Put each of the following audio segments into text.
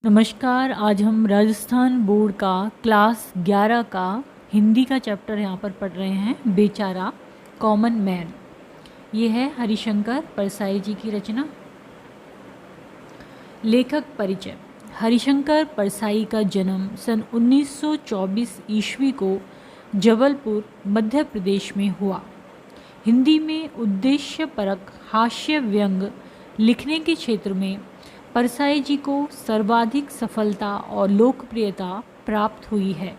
नमस्कार। आज हम राजस्थान बोर्ड का क्लास 11 का हिंदी का चैप्टर यहाँ पर पढ़ रहे हैं, बेचारा कॉमन मैन। ये है हरिशंकर परसाई जी की रचना। लेखक परिचय। हरिशंकर परसाई का जन्म सन 1924 ईस्वी को जबलपुर मध्य प्रदेश में हुआ। हिंदी में उद्देश्यपरक हास्य व्यंग लिखने के क्षेत्र में परसाई जी को सर्वाधिक सफलता और लोकप्रियता प्राप्त हुई है।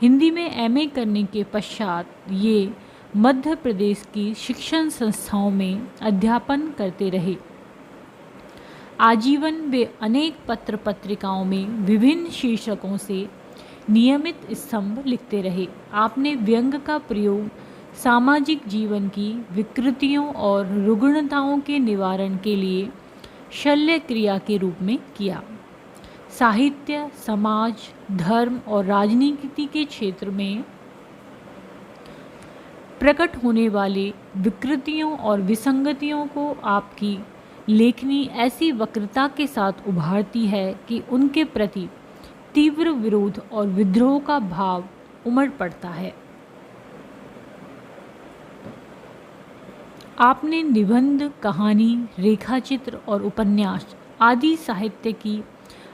हिंदी में एमए करने के पश्चात ये मध्य प्रदेश की शिक्षण संस्थाओं में अध्यापन करते रहे। आजीवन वे अनेक पत्र पत्रिकाओं में विभिन्न शीर्षकों से नियमित स्तंभ लिखते रहे। आपने व्यंग का प्रयोग सामाजिक जीवन की विकृतियों और रुग्णताओं के निवारण के लिए शल्य क्रिया के रूप में किया। साहित्य, समाज, धर्म और राजनीति के क्षेत्र में प्रकट होने वाले विकृतियों और विसंगतियों को आपकी लेखनी ऐसी वक्रता के साथ उभारती है कि उनके प्रति तीव्र विरोध और विद्रोह का भाव उमड़ पड़ता है। आपने निबंध, कहानी, रेखाचित्र और उपन्यास आदि साहित्य की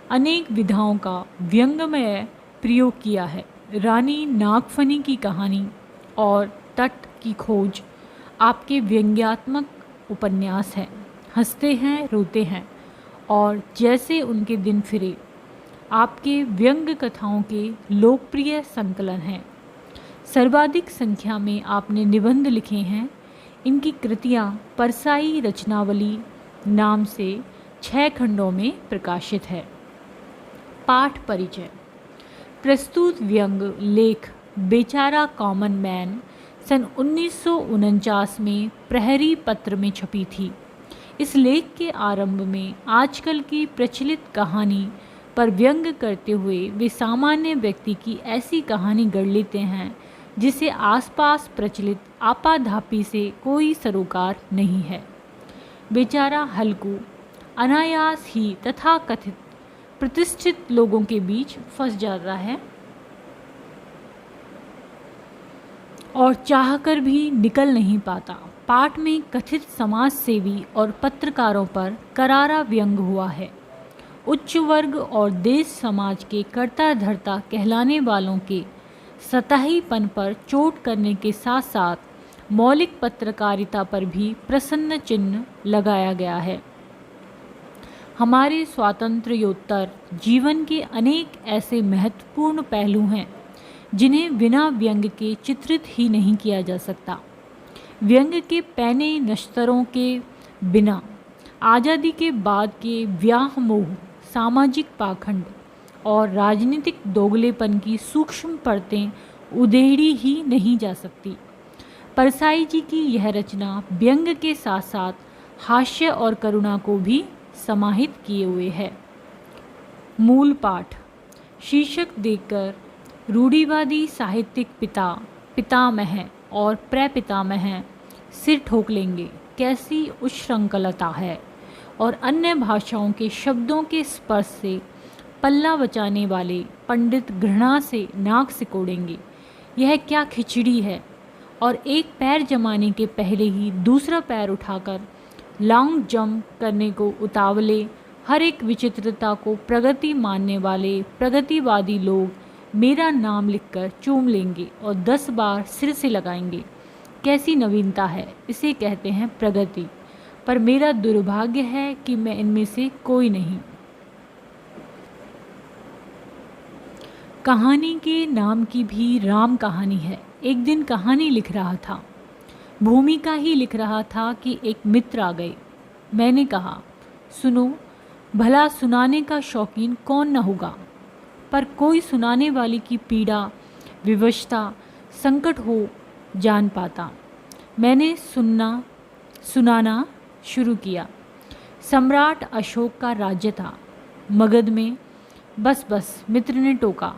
अनेक विधाओं का व्यंग्यमय प्रयोग किया है। रानी नागफनी की कहानी और तट की खोज आपके व्यंग्यात्मक उपन्यास हैं। हंसते हैं, रोते हैं और जैसे उनके दिन फिरे आपके व्यंग्य कथाओं के लोकप्रिय संकलन हैं। सर्वाधिक संख्या में आपने निबंध लिखे हैं। इनकी कृतियाँ परसाई रचनावली नाम से 6 खंडों में प्रकाशित है। पाठ परिचय। प्रस्तुत व्यंग लेख बेचारा कॉमन मैन सन 1949 में प्रहरी पत्र में छपी थी। इस लेख के आरंभ में आजकल की प्रचलित कहानी पर व्यंग करते हुए वे सामान्य व्यक्ति की ऐसी कहानी गढ़ लेते हैं जिसे आसपास प्रचलित आपाधापी से कोई सरोकार नहीं है। बेचारा हल्कू अनायास ही तथा कथित प्रतिष्ठित लोगों के बीच फंस जाता है और चाहकर भी निकल नहीं पाता। पाठ में कथित समाज सेवी और पत्रकारों पर करारा व्यंग हुआ है। उच्च वर्ग और देश समाज के कर्ता धर्ता कहलाने वालों के सतहीपन पर चोट करने के साथ साथ मौलिक पत्रकारिता पर भी प्रश्न चिन्ह लगाया गया है। हमारे स्वातंत्र्योत्तर जीवन के अनेक ऐसे महत्वपूर्ण पहलू हैं जिन्हें बिना व्यंग के चित्रित ही नहीं किया जा सकता। व्यंग के पैने नश्तरों के बिना आज़ादी के बाद के व्याह मोह, सामाजिक पाखंड और राजनीतिक दोगलेपन की सूक्ष्म परतें उधेड़ी ही नहीं जा सकती। परसाई जी की यह रचना व्यंग के साथ साथ हास्य और करुणा को भी समाहित किए हुए है। मूल पाठ। शीर्षक देकर रूढ़िवादी साहित्यिक पिता, पितामह और प्रपितामह सिर ठोक लेंगे। कैसी उच्छृंखलता है और अन्य भाषाओं के शब्दों के स्पर्श से पल्ला बचाने वाले पंडित घृणा से नाक सिकोड़ेंगे। यह क्या खिचड़ी है। और एक पैर जमाने के पहले ही दूसरा पैर उठाकर लॉन्ग जंप करने को उतावले हर एक विचित्रता को प्रगति मानने वाले प्रगतिवादी लोग मेरा नाम लिखकर चूम लेंगे और 10 बार सिर से लगाएंगे। कैसी नवीनता है, इसे कहते हैं प्रगति। पर मेरा दुर्भाग्य है कि मैं इनमें से कोई नहीं। कहानी के नाम की भी राम कहानी है। एक दिन कहानी लिख रहा था, भूमिका ही लिख रहा था कि एक मित्र आ गए। मैंने कहा, सुनो, भला सुनाने का शौकीन कौन न होगा, पर कोई सुनाने वाले की पीड़ा, विवशता, संकट हो जान पाता। मैंने सुनाना शुरू किया। सम्राट अशोक का राज्य था मगध में। बस मित्र ने टोका।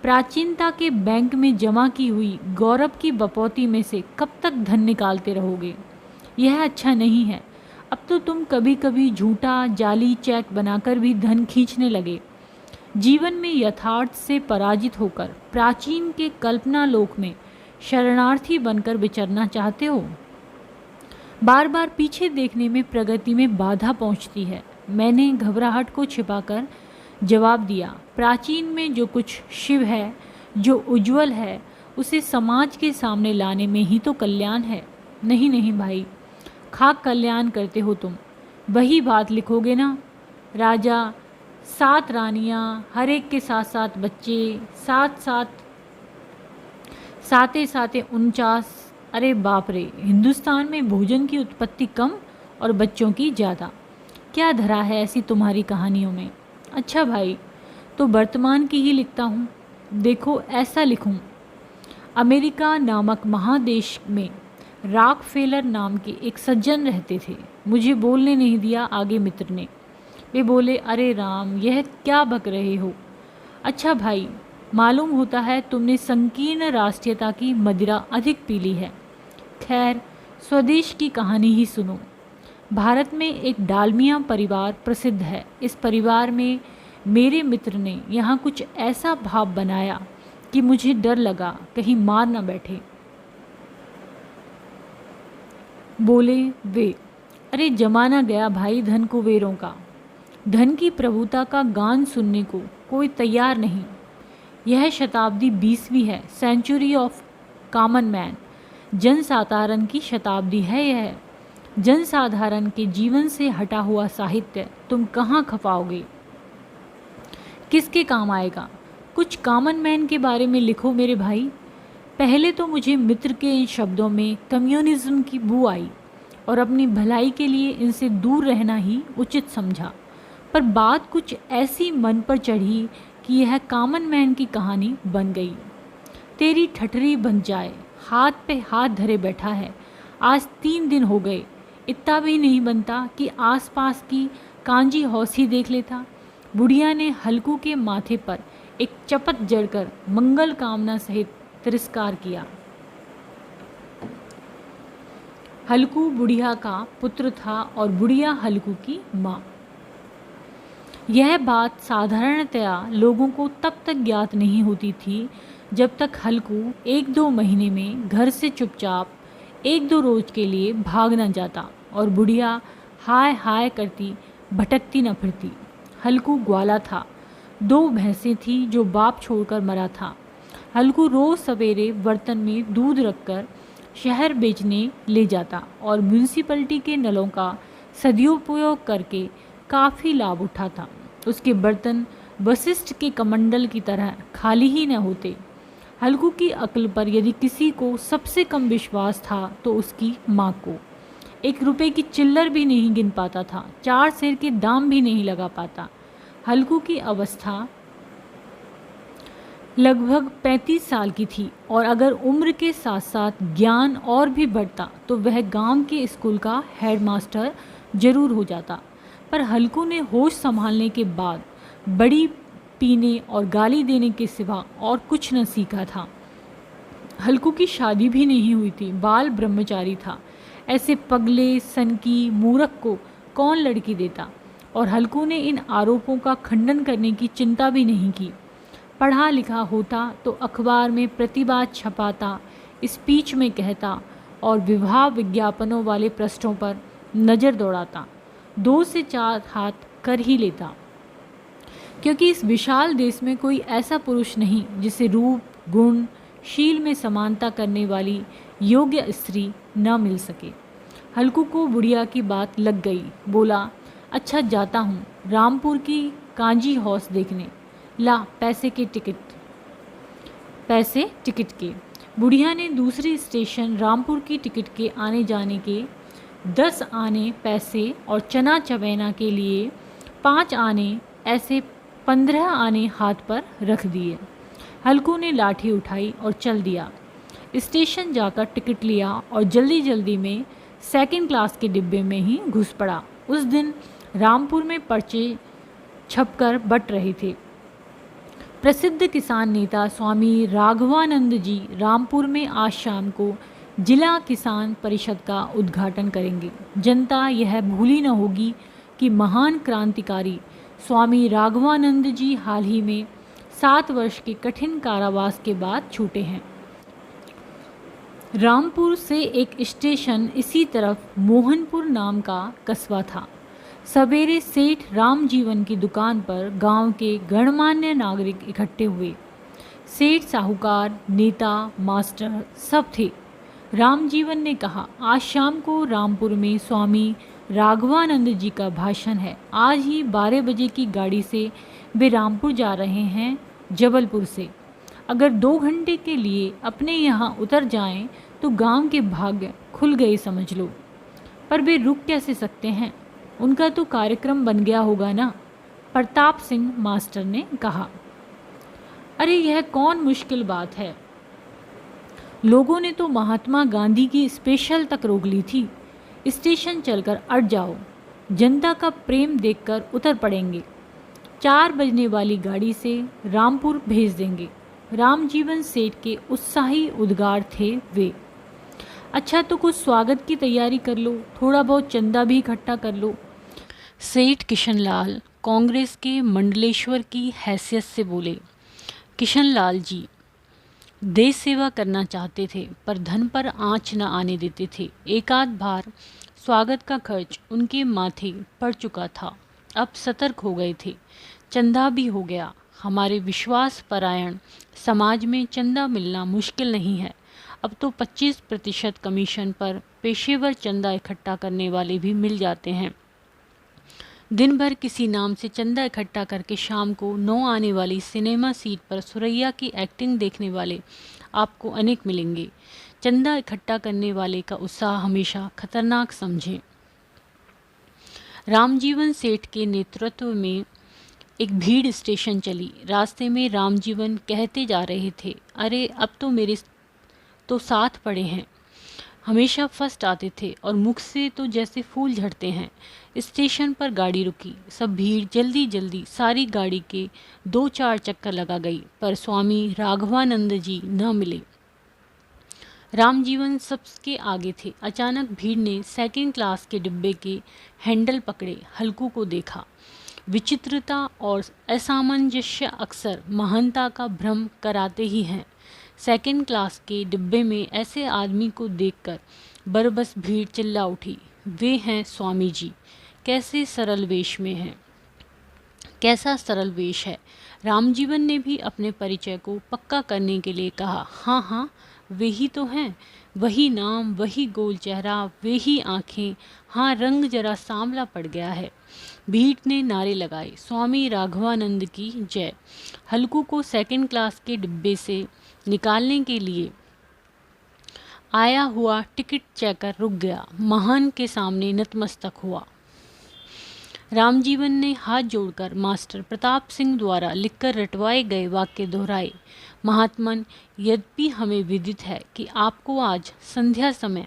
प्राचीनता के बैंक में जमा की हुई गौरव की बपौती में से कब तक धन निकालते रहोगे। यह अच्छा नहीं है। अब तो तुम कभी कभी झूठा जाली चेक बनाकर भी धन खींचने लगे। जीवन में यथार्थ से पराजित होकर प्राचीन के कल्पना लोक में शरणार्थी बनकर विचरना चाहते हो। बार बार पीछे देखने में प्रगति में बाधा पहुंचती है। मैंने घबराहट को छिपाकर जवाब दिया, प्राचीन में जो कुछ शिव है, जो उज्जवल है, उसे समाज के सामने लाने में ही तो कल्याण है। नहीं नहीं भाई, खाक कल्याण करते हो तुम। वही बात लिखोगे ना, राजा, 7 रानियां, हर एक के 7-7 बच्चे, साते 49। अरे बाप रे, हिंदुस्तान में भोजन की उत्पत्ति कम और बच्चों की ज़्यादा। क्या धरा है ऐसी तुम्हारी कहानियों में? अच्छा भाई, तो वर्तमान की ही लिखता हूँ। देखो ऐसा लिखूँ, अमेरिका नामक महादेश में रॉकफेलर नाम के एक सज्जन रहते थे। मुझे बोलने नहीं दिया आगे मित्र ने। वे बोले, अरे राम, यह क्या बक रहे हो? अच्छा भाई, मालूम होता है तुमने संकीर्ण राष्ट्रीयता की मदिरा अधिक पी ली है। खैर, स्वदेश की कहानी ही सुनो। भारत में एक डालमिया परिवार प्रसिद्ध है। इस परिवार में मेरे मित्र ने यहाँ कुछ ऐसा भाव बनाया कि मुझे डर लगा कहीं मार न बैठे। बोले वे, अरे जमाना गया भाई धन कुबेरों का। धन की प्रभुता का गान सुनने को कोई तैयार नहीं। यह शताब्दी 20वीं है, सेंचुरी ऑफ कॉमन मैन। जनसाधारण की शताब्दी है यह। जनसाधारण के जीवन से हटा हुआ साहित्य तुम कहाँ खपाओगे? किसके काम आएगा? कुछ कॉमन मैन के बारे में लिखो मेरे भाई। पहले तो मुझे मित्र के इन शब्दों में कम्युनिज्म की बू आई और अपनी भलाई के लिए इनसे दूर रहना ही उचित समझा। पर बात कुछ ऐसी मन पर चढ़ी कि यह कॉमन मैन की कहानी बन गई। तेरी ठठरी बन जाए, हाथ पे हाथ धरे बैठा है। आज 3 दिन हो गए, इतना भी नहीं बनता कि आसपास की कांजी हौसी देख लेता। बुढ़िया ने हल्कू के माथे पर एक चपत जड़कर मंगल कामना सहित तिरस्कार किया। हल्कू बुढ़िया का पुत्र था और बुढ़िया हल्कू की माँ। यह बात साधारणतया लोगों को तब तक ज्ञात नहीं होती थी जब तक हल्कू 1-2 महीने में घर से चुपचाप 1-2 रोज के लिए भाग न जाता और बुढ़िया हाय हाय करती भटकती न फिरती। हल्कू ग्वाला था। 2 भैंसें थी जो बाप छोड़कर मरा था। हल्कू रोज सवेरे बर्तन में दूध रखकर शहर बेचने ले जाता और म्यूनिसिपैलिटी के नलों का सदुपयोग करके काफ़ी लाभ उठाता। उसके बर्तन वशिष्ठ के कमंडल की तरह खाली ही न होते। हल्कू की अक्ल पर यदि किसी को सबसे कम विश्वास था तो उसकी माँ को। 1 रुपए की चिल्लर भी नहीं गिन पाता था, 4 सेर के दाम भी नहीं लगा पाता। हल्कू की अवस्था लगभग 35 साल की थी और अगर उम्र के साथ साथ ज्ञान और भी बढ़ता तो वह गांव के स्कूल का हेडमास्टर जरूर हो जाता। पर हल्कू ने होश संभालने के बाद बड़ी पीने और गाली देने के सिवा और कुछ न सीखा था। हल्कू की शादी भी नहीं हुई थी, बाल ब्रह्मचारी था। ऐसे पगले सनकी मूर्ख को कौन लड़की देता? और हल्कू ने इन आरोपों का खंडन करने की चिंता भी नहीं की। पढ़ा लिखा होता तो अखबार में प्रतिवाद छपाता, स्पीच में कहता और विवाह विज्ञापनों वाले पृष्ठों पर नज़र दौड़ाता। 2 से 4 हाथ कर ही लेता, क्योंकि इस विशाल देश में कोई ऐसा पुरुष नहीं जिसे रूप गुण शील में समानता करने वाली योग्य स्त्री न मिल सके। हल्कू को बुढ़िया की बात लग गई। बोला, अच्छा जाता हूँ रामपुर की कांजी हॉस देखने। ला पैसे टिकट के। बुढ़िया ने दूसरी स्टेशन रामपुर की टिकट के आने जाने के 10 आने पैसे और चना चवैना के लिए 5 आने, ऐसे 15 आने हाथ पर रख दिए। हल्कू ने लाठी उठाई और चल दिया। स्टेशन जाकर टिकट लिया और जल्दी जल्दी में 2nd क्लास के डिब्बे में ही घुस पड़ा। उस दिन रामपुर में पर्चे छपकर बट रहे थे। प्रसिद्ध किसान नेता स्वामी राघवानंद जी रामपुर में आज शाम को जिला किसान परिषद का उद्घाटन करेंगे। जनता यह भूली न होगी कि महान क्रांतिकारी स्वामी राघवानंद जी हाल ही में 7 वर्ष के कठिन कारावास के बाद छूटे हैं। रामपुर से एक स्टेशन इसी तरफ मोहनपुर नाम का कस्बा था। सवेरे सेठ रामजीवन की दुकान पर गांव के गणमान्य नागरिक इकट्ठे हुए। सेठ, साहूकार, नेता, मास्टर सब थे। रामजीवन ने कहा, आज शाम को रामपुर में स्वामी राघवानंद जी का भाषण है। आज ही 12 बजे की गाड़ी से वे रामपुर जा रहे हैं जबलपुर से। अगर 2 घंटे के लिए अपने यहाँ उतर जाएं तो गांव के भाग्य खुल गए समझ लो। पर वे रुक कैसे सकते हैं? उनका तो कार्यक्रम बन गया होगा ना, प्रताप सिंह मास्टर ने कहा। अरे यह कौन मुश्किल बात है, लोगों ने तो महात्मा गांधी की स्पेशल तक रोक ली थी। स्टेशन चलकर अट जाओ, जनता का प्रेम देखकर उतर पड़ेंगे। 4 बजने वाली गाड़ी से रामपुर भेज देंगे। रामजीवन सेठ के उत्साही उद्गार थे वे। अच्छा तो कुछ स्वागत की तैयारी कर लो, थोड़ा बहुत चंदा भी इकट्ठा कर लो। सेठ किशनलाल कांग्रेस के मंडलेश्वर की हैसियत से बोले। किशनलाल जी देश सेवा करना चाहते थे पर धन पर आँच न आने देते थे। एक आध बार स्वागत का खर्च उनके माथे पड़ चुका था, अब सतर्क हो गए थे। चंदा भी हो गया। हमारे विश्वास परायण समाज में चंदा मिलना मुश्किल नहीं है। अब तो 25% कमीशन पर पेशेवर चंदा इकट्ठा करने वाले भी मिल जाते हैं। दिन भर किसी नाम से चंदा इकट्ठा करके शाम को 9 आने वाली सिनेमा सीट पर सुरैया की एक्टिंग देखने वाले आपको अनेक मिलेंगे। चंदा इकट्ठा करने वाले का उत्साह हमेशा खतरनाक समझें। रामजीवन सेठ के नेतृत्व में एक भीड़ स्टेशन चली। रास्ते में रामजीवन कहते जा रहे थे, अरे अब तो मेरे तो साथ पड़े हैं, हमेशा फर्स्ट आते थे और मुख से तो जैसे फूल झड़ते हैं। स्टेशन पर गाड़ी रुकी। सब भीड़ जल्दी जल्दी सारी गाड़ी के 2-4 चक्कर लगा गई, पर स्वामी राघवानंद जी न मिले। रामजीवन सबके आगे थे। अचानक भीड़ ने सेकंड क्लास के डिब्बे के हैंडल पकड़े। हल्कू को देखा। विचित्रता और असामंजस्य अक्सर महानता का भ्रम कराते ही हैं। सेकंड क्लास के डिब्बे में ऐसे आदमी को देखकर बरबस भीड़ चिल्ला उठी, वे हैं स्वामी जी। कैसे सरल वेश में हैं, कैसा सरल वेश है। रामजीवन ने भी अपने परिचय को पक्का करने के लिए कहा, हाँ हाँ वे ही तो हैं, वही नाम, वही गोल चेहरा, वे ही आँखें। हाँ, रंग जरा सांवला पड़ गया है। भीड़ ने नारे लगाए, स्वामी राघवानंद की जय। हल्कू को सेकंड क्लास के डिब्बे से निकालने के लिए आया हुआ टिकट चेकर रुक गया। महान के सामने नतमस्तक हुआ। रामजीवन ने हाथ जोड़कर मास्टर प्रताप सिंह द्वारा लिखकर रटवाए गए वाक्य दोहराए, महात्मन, यद्यपि हमें विदित है कि आपको आज संध्या समय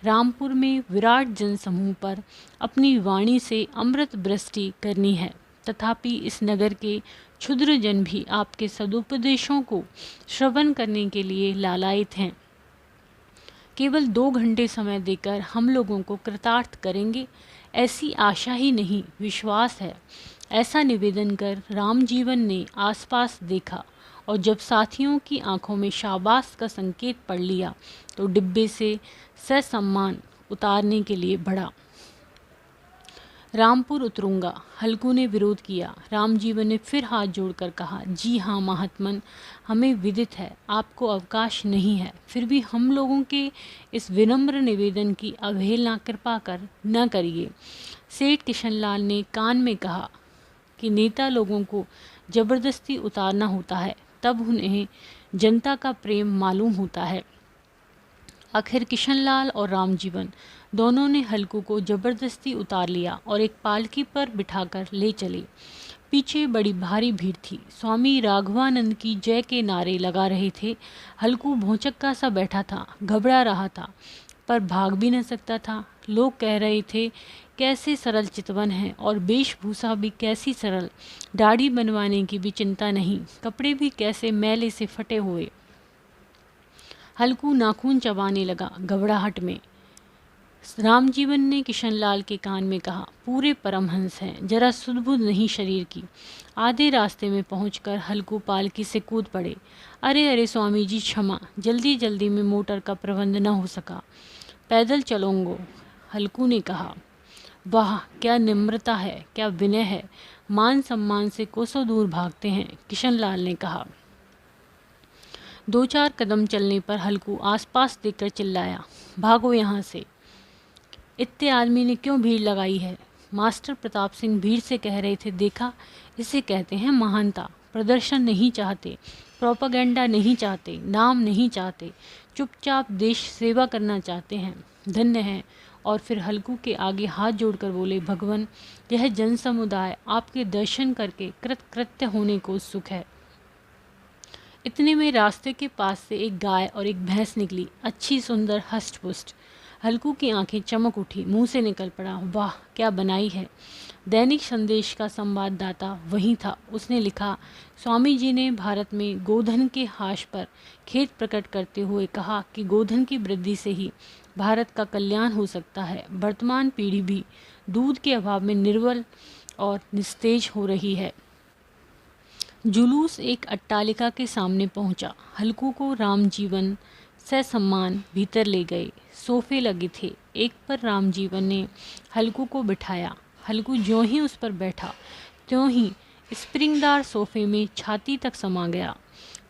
रामपुर में विराट जनसमूह पर अपनी वाणी से अमृत वृष्टि करनी है, तथापि इस नगर के क्षुद्र जन भी आपके सदुपदेशों को श्रवण करने के लिए लालायित हैं। केवल 2 घंटे समय देकर हम लोगों को कृतार्थ करेंगे, ऐसी आशा ही नहीं विश्वास है। ऐसा निवेदन कर रामजीवन ने आसपास देखा और जब साथियों की आंखों में शाबाश का संकेत पढ़ लिया तो डिब्बे से ससम्मान उतारने के लिए बढ़ा। रामपुर उतरूंगा, हल्कू ने विरोध किया। रामजीवन ने फिर हाथ जोड़कर कहा, जी हाँ महात्मन, हमें विदित है आपको अवकाश नहीं है, फिर भी हम लोगों के इस विनम्र निवेदन की अवहेलना कृपा कर न करिए। सेठ किशनलाल ने कान में कहा कि नेता लोगों को जबरदस्ती उतारना होता है, तब उन्हें जनता का प्रेम मालूम होता है। आखिर किशनलाल और रामजीवन दोनों ने हल्कू को जबरदस्ती उतार लिया और एक पालकी पर बिठाकर ले चले। पीछे बड़ी भारी भीड़ थी। स्वामी राघवानंद की जय के नारे लगा रहे थे। हल्कू भौचक्का सा बैठा था, घबरा रहा था, पर भाग भी न सकता था। लोग कह रहे थे, कैसे सरल चितवन है और वेशभूषा भी कैसी सरल, दाढ़ी बनवाने की भी चिंता नहीं, कपड़े भी कैसे मैले से फटे हुए। हल्कू नाखून चबाने लगा घबराहट में। रामजीवन ने किशनलाल के कान में कहा, पूरे परमहंस हैं, जरा सुध-बुध नहीं शरीर की। आधे रास्ते में पहुंचकर हल्कू पालकी से कूद पड़े। अरे अरे स्वामी जी क्षमा, जल्दी जल्दी में मोटर का प्रबंध न हो सका, पैदल चलोंगो, हल्कू ने कहा। वाह क्या निम्रता है, क्या विनय है, मान सम्मान से कोसों दूर भागते हैं, किशनलाल ने कहा। 2-4 कदम चलने पर हल्कू आसपास देखकर चिल्लाया, भागो यहाँ से, इतने आदमी ने क्यों भीड़ लगाई है। मास्टर प्रताप सिंह भीड़ से कह रहे थे, देखा इसे कहते हैं महानता, प्रदर्शन नहीं चाहते, प्रोपागेंडा नहीं चाहते, नाम नहीं चाहते, चुपचाप देश सेवा करना चाहते हैं, धन्य हैं। और फिर हल्कू के आगे हाथ जोड़कर बोले, भगवान यह जन समुदाय आपके दर्शन करके कृतकृत्य होने को उत्सुक है। इतने में रास्ते के पास से एक गाय और एक भैंस निकली, अच्छी सुंदर हष्ट पुष्ट। हल्कू की आंखें चमक उठी, मुंह से निकल पड़ा, वाह क्या बनाई है। दैनिक संदेश का संवाददाता वहीं था। उसने लिखा, स्वामी जी ने भारत में गोधन के हाश पर खेद प्रकट करते हुए कहा कि गोधन की वृद्धि से ही भारत का कल्याण हो सकता है। वर्तमान पीढ़ी भी दूध के अभाव में निर्बल और निस्तेज हो रही है। जुलूस एक अट्टालिका के सामने पहुंचा। हल्कू को रामजीवन ससम्मान भीतर ले गए। सोफे लगे थे, एक पर रामजीवन ने हल्कू को बिठाया। हल्कू ज्यों ही उस पर बैठा त्यों ही स्प्रिंगदार सोफे में छाती तक समा गया।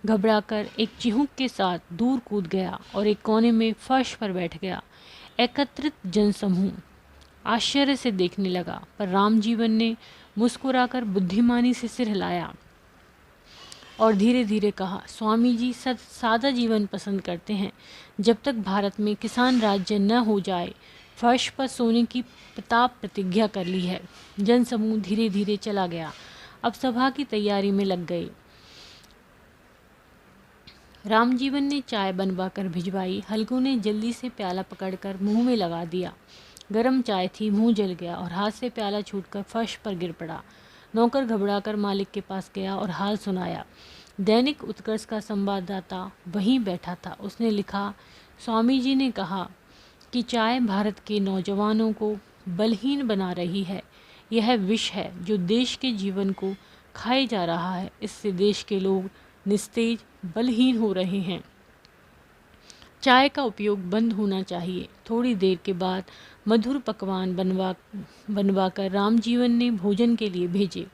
घबराकर एक चिहुक के साथ दूर कूद गया और एक कोने में फर्श पर बैठ गया। एकत्रित जनसमूह आश्चर्य से देखने लगा, पर रामजीवन ने मुस्कुराकर बुद्धिमानी से सिर हिलाया और धीरे धीरे कहा, स्वामी जी सादा जीवन पसंद करते हैं। जब तक भारत में किसान राज्य न हो जाए, फर्श पर सोने की प्रताप प्रतिज्ञा कर ली है। जनसमूह धीरे धीरे चला गया। अब सभा की तैयारी में लग गए। रामजीवन ने चाय बनवा कर भिजवाई। हल्कू ने जल्दी से प्याला पकड़कर मुंह में लगा दिया। गरम चाय थी, मुंह जल गया और हाथ से प्याला छूटकर फर्श पर गिर पड़ा। नौकर घबराकर मालिक के पास गया और हाल सुनाया। दैनिक उत्कर्ष का संवाददाता वहीं बैठा था। उसने लिखा, स्वामी जी ने कहा कि चाय भारत के नौजवानों को बलहीन बना रही है। यह विष है जो देश के जीवन को खाए जा रहा है। इससे देश के लोग निस्तेज, बलहीन हो रहे हैं। चाय का उपयोग बंद होना चाहिए। थोड़ी देर के बाद मधुर पकवान बनवाकर रामजीवन ने भोजन के लिए भेजे।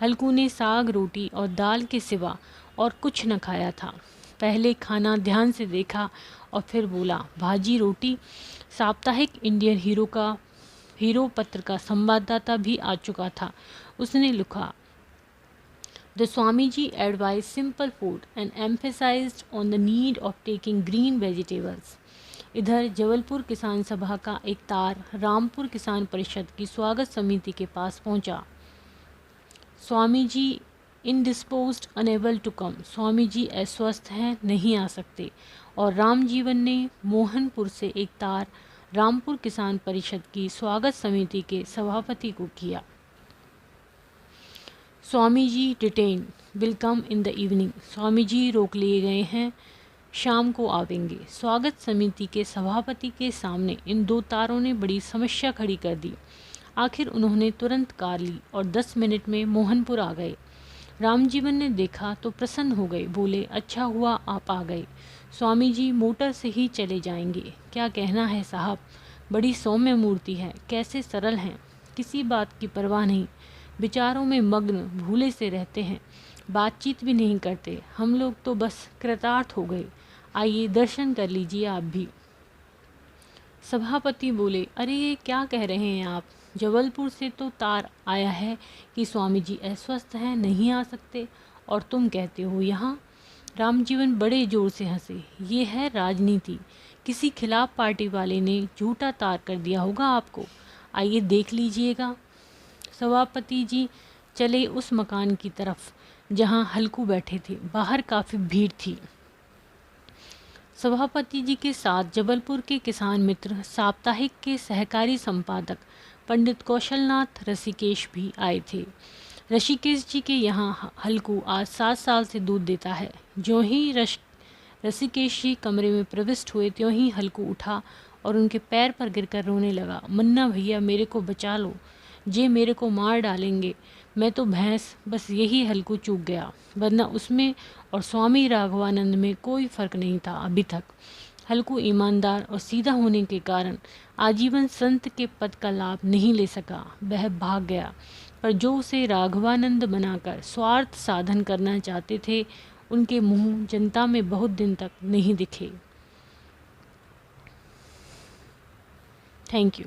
हल्कू ने साग, रोटी और दाल के सिवा और कुछ न खाया था। पहले खाना ध्यान से देखा और फिर बोला, भाजी रोटी। साप्ताहिक इंडियन हीरो पत्र का संवाददाता भी आ चुका था। उसने लिखा, The Swamiji advised simple food and emphasized on the need of taking green vegetables. इधर जबलपुर किसान सभा का एक तार रामपुर किसान परिषद की स्वागत समिति के पास पहुंचा। Swami ji इनडिस्पोज्ड, unable to come. Swami ji अस्वस्थ हैं, नहीं आ सकते। और रामजीवन ने मोहनपुर से एक तार रामपुर किसान परिषद की स्वागत समिति के सभापति को किया। Swami ji detain, will come in the evening. Swami ji रोक लिए गए हैं, शाम को आवेंगे। स्वागत समिति के सभापति के सामने इन दो तारों ने बड़ी समस्या खड़ी कर दी। आखिर उन्होंने तुरंत कार ली और 10 मिनट में मोहनपुर आ गए। रामजीवन ने देखा तो प्रसन्न हो गए। बोले, अच्छा हुआ आप आ गए। स्वामी जी मोटर से ही चले जाएंगे। क्या कहना है साहब, बड़ी सौम्य मूर्ति है, कैसे सरल हैं, किसी बात की परवाह नहीं, विचारों में मग्न भूले से रहते हैं, बातचीत भी नहीं करते। हम लोग तो बस कृतार्थ हो गए। आइए दर्शन कर लीजिए आप भी। सभापति बोले, अरे ये क्या कह रहे हैं आप, जबलपुर से तो तार आया है कि स्वामी जी अस्वस्थ हैं, नहीं आ सकते, और तुम कहते हो यहाँ। रामजीवन बड़े जोर से हंसे। ये है राजनीति, किसी खिलाफ पार्टी वाले ने झूठा तार कर दिया होगा आपको, आइए देख लीजिएगा। सभापति जी चले उस मकान की तरफ जहाँ हल्कू बैठे थे। बाहर काफ़ी भीड़ थी। सभापति जी के साथ जबलपुर के किसान मित्र साप्ताहिक के सहकारी संपादक पंडित कौशलनाथ ऋषिकेश भी आए थे। ऋषिकेश जी के यहाँ हल्कू आज 7 साल से दूध देता है। जो ही ऋषिकेश जी कमरे में प्रविष्ट हुए त्यों ही हल्कू उठा और उनके पैर पर गिरकर रोने लगा। मन्ना भैया मेरे को बचा लो, जे मेरे को मार डालेंगे। मैं तो भैंस, बस यही हल्कू चूक गया, वरना उसमें और स्वामी राघवानंद में कोई फर्क नहीं था अभी तक। हल्कू ईमानदार और सीधा होने के कारण आजीवन संत के पद का लाभ नहीं ले सका। वह भाग गया, पर जो उसे राघवानंद बनाकर स्वार्थ साधन करना चाहते थे, उनके मुंह जनता में बहुत दिन तक नहीं दिखे। Thank you.